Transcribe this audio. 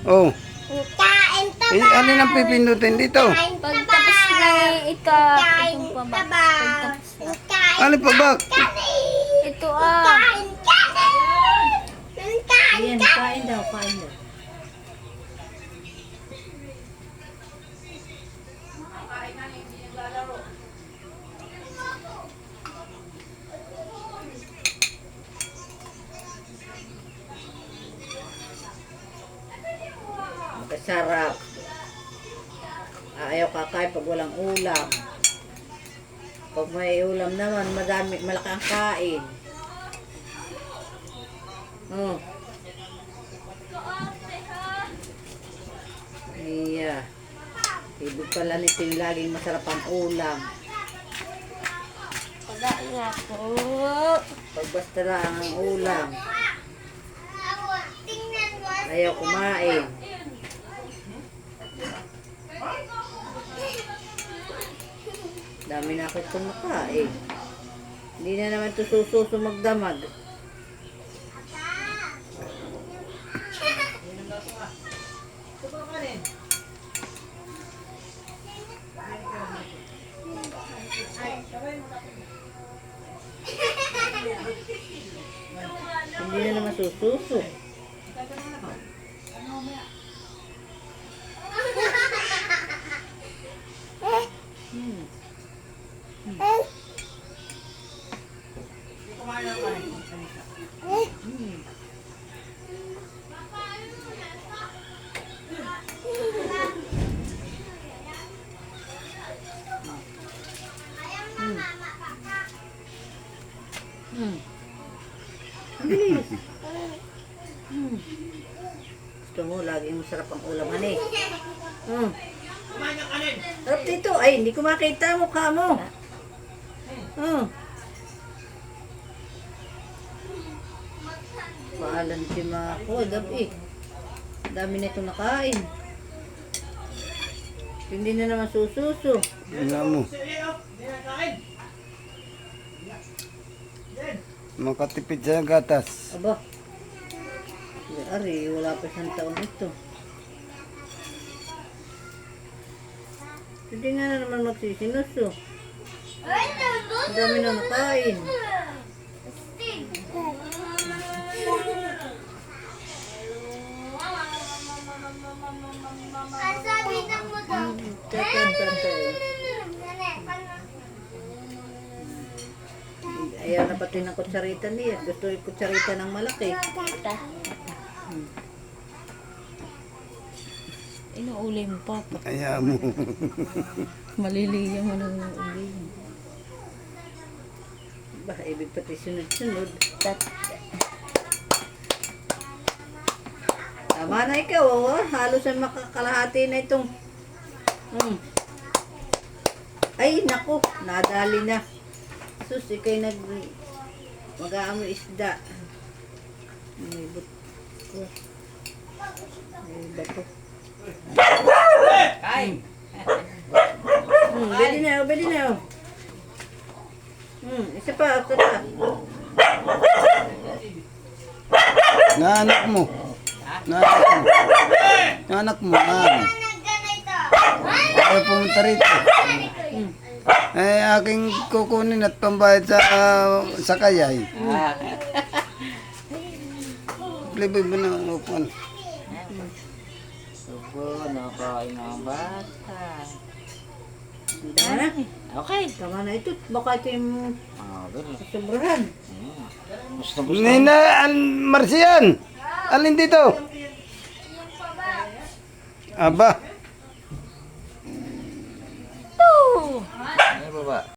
Oh. Kain taba. Alin ang pipindutin dito? Pag tapos na itong pabak. Alin pa ba? Ito ah. Ayan, kain daw, kain daw. Masarap. Ayaw kakain pag walang ulam. Pag may ulam naman, malaki ang kain. Oh. Iya. Ibig pala nito yung laging masarap ang ulam. Pagkain ako. Pag basta lang ang ulam, ayaw kumain. Dami na ako itong nakain. Hindi na naman ito sususo magdamag. Hindi na naman sususo. Bilis. Gusto mo, laging masarap ang ulam, honey. Sarap dito. Ay, hindi ko makita mukha mo. Paalan si Mako, gabi. Dami na itong nakain. Hindi na naman sususo. Wala mo. Makatipid sa gatas. Aba. Ari, wala pa siyang taon ito. Hindi nga na naman magsisinuso. Ang dami na nakain. Ayaw na pati ng kutsarita niya. Gusto yung kutsarita ng malaki. Inuuli mo pa. Ayaw mo. Maliliya mo ng uli. Ba, ibig pati sunod-sunod. Tama na ikaw, oh. Halos ang makakalahati na itong... Ay, naku. Nadali na. Sus, ikay mag-aamoy isda. May bato. May bato. Bili na, bili na. Isa pa, isa pa. Naanak mo. Naanak mo. Naanak mo. Ayaw pumunta rito. Eh, aking kukunin at pambayad sa kayay. Libre mo na ang upuan. Subo, nakain ang bata. Tama na. Okay. Tama na ito. Baka ito yung sobrahan. Gusto mo Nina, Marcian! Alin dito? Aba. Ano ba ba?